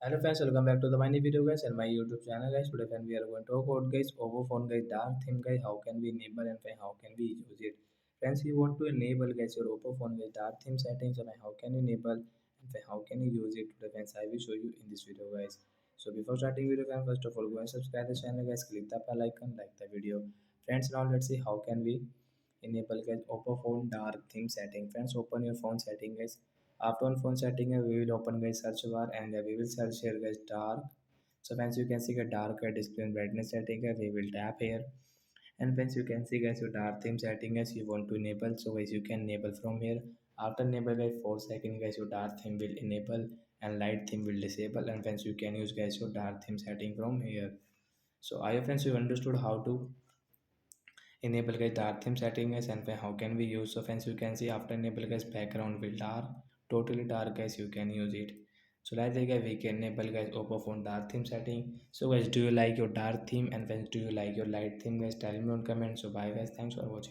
Hello friends, welcome back to the mini video guys and my YouTube channel guys. Today when we are going to talk about guys Oppo phone guys dark theme guys, how can we enable and how can we use it. Friends, you want to enable guys your Oppo phone guys dark theme settings and how can you enable and how can you use it today friends. I will show you in this video guys. So before starting video friends, first of all go and subscribe the channel guys, click the bell icon, like the video. Friends, now let's see how can we enable guys Oppo phone dark theme setting. Friends, open your phone setting guys. After on phone setting we will open guys search bar and we will search here guys dark. So friends, you can see a dark display and brightness setting we will tap here. And friends, you can see guys your dark theme setting guys you want to enable, so guys you can enable from here. After enable guys 4 seconds guys your dark theme will enable and light theme will disable, and friends you can use guys your dark theme setting from here. So I hope friends you understood how to enable guys dark theme setting guys and how can we use. So friends, you can see after enable guys background will dark, totally dark guys you can use it. So like that guys we can enable guys Oppo phone dark theme setting. So guys, do you like your dark theme, and friends, do you like your light theme guys? Tell me on comment. So bye guys, thanks for watching.